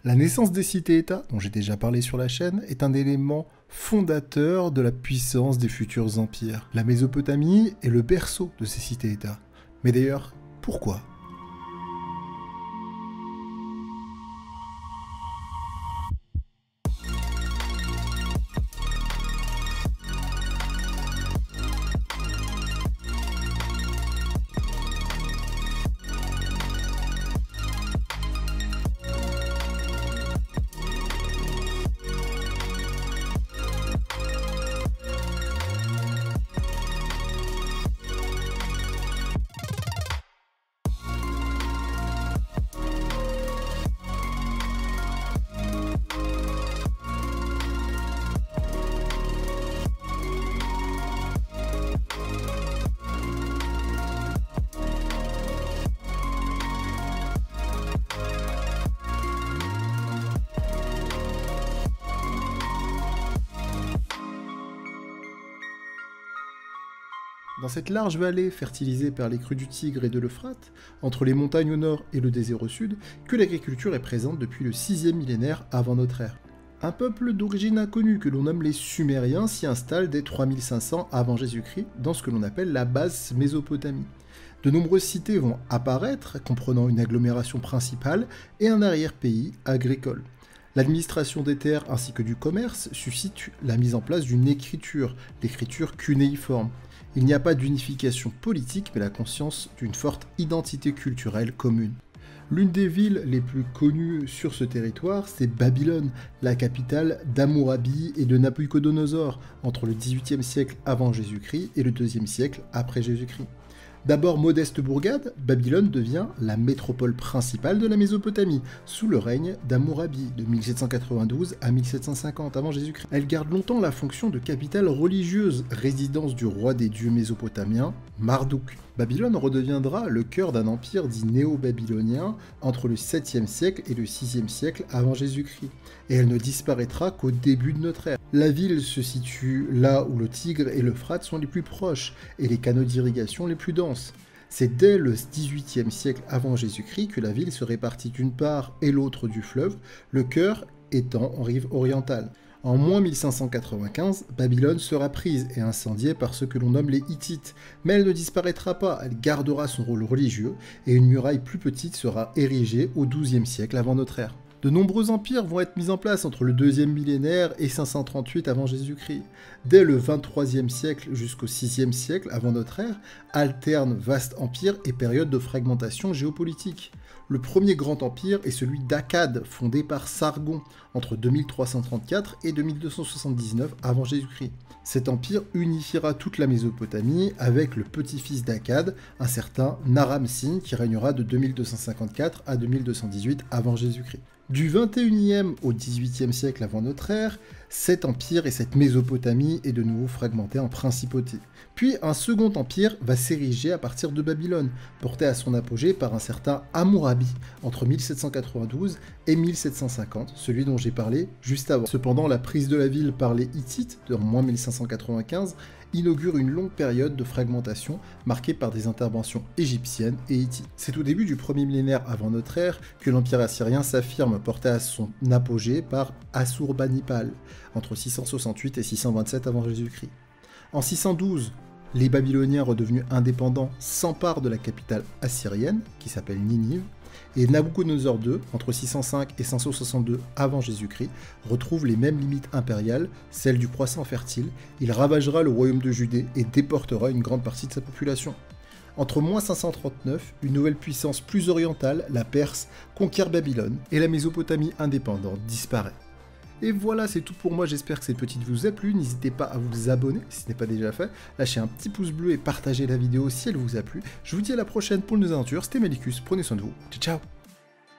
La naissance des cités-États, dont j'ai déjà parlé sur la chaîne, est un élément fondateur de la puissance des futurs empires. La Mésopotamie est le berceau de ces cités-États. Mais d'ailleurs, pourquoi ? Dans cette large vallée fertilisée par les crues du Tigre et de l'Euphrate, entre les montagnes au nord et le désert au sud, que l'agriculture est présente depuis le 6e millénaire avant notre ère. Un peuple d'origine inconnue que l'on nomme les Sumériens s'y installe dès 3500 avant Jésus-Christ dans ce que l'on appelle la basse Mésopotamie. De nombreuses cités vont apparaître, comprenant une agglomération principale et un arrière-pays agricole. L'administration des terres ainsi que du commerce suscite la mise en place d'une écriture, l'écriture cunéiforme. Il n'y a pas d'unification politique, mais la conscience d'une forte identité culturelle commune. L'une des villes les plus connues sur ce territoire, c'est Babylone, la capitale d'Hammurabi et de Nabuchodonosor, entre le XVIIIe siècle avant Jésus-Christ et le IIe siècle après Jésus-Christ. D'abord modeste bourgade, Babylone devient la métropole principale de la Mésopotamie, sous le règne d'Hammurabi, de 1792 à 1750 avant Jésus-Christ. Elle garde longtemps la fonction de capitale religieuse, résidence du roi des dieux mésopotamiens, Marduk. Babylone redeviendra le cœur d'un empire dit néo-babylonien entre le 7e siècle et le 6e siècle avant Jésus-Christ, et elle ne disparaîtra qu'au début de notre ère. La ville se situe là où le Tigre et l'Euphrate sont les plus proches, et les canaux d'irrigation les plus denses. C'est dès le 18e siècle avant Jésus-Christ que la ville se répartit d'une part et l'autre du fleuve, le cœur étant en rive orientale. En moins 1595, Babylone sera prise et incendiée par ce que l'on nomme les Hittites, mais elle ne disparaîtra pas, elle gardera son rôle religieux, et une muraille plus petite sera érigée au XIIe siècle avant notre ère. De nombreux empires vont être mis en place entre le 2e millénaire et 538 avant Jésus-Christ. Dès le 23e siècle jusqu'au 6e siècle avant notre ère, alternent vastes empires et périodes de fragmentation géopolitique. Le premier grand empire est celui d'Akkad, fondé par Sargon, entre 2334 et 2279 avant Jésus-Christ. Cet empire unifiera toute la Mésopotamie avec le petit-fils d'Akkad, un certain Naram-Sin, qui régnera de 2254 à 2218 avant Jésus-Christ. Du 21e au 18e siècle avant notre ère, cet empire et cette Mésopotamie est de nouveau fragmentée en principautés. Puis un second empire va s'ériger à partir de Babylone, porté à son apogée par un certain Hammurabi, entre 1792 et 1750, celui dont j'ai parlé juste avant. Cependant, la prise de la ville par les Hittites, en moins 1595, inaugure une longue période de fragmentation marquée par des interventions égyptiennes et hittites. C'est au début du 1er millénaire avant notre ère que l'empire assyrien s'affirme, porté à son apogée par Assurbanipal, entre 668 et 627 avant Jésus-Christ. En 612, les Babyloniens redevenus indépendants s'emparent de la capitale assyrienne, qui s'appelle Ninive, et Nabuchodonosor II, entre 605 et 562 avant Jésus-Christ, retrouve les mêmes limites impériales, celles du croissant fertile. Il ravagera le royaume de Judée et déportera une grande partie de sa population. Entre moins 539, une nouvelle puissance plus orientale, la Perse, conquiert Babylone, et la Mésopotamie indépendante disparaît. Et voilà, c'est tout pour moi, j'espère que cette petite vous a plu, n'hésitez pas à vous abonner si ce n'est pas déjà fait, lâchez un petit pouce bleu et partagez la vidéo si elle vous a plu. Je vous dis à la prochaine pour une nouvelle aventure, c'était Malicus, prenez soin de vous, ciao ciao.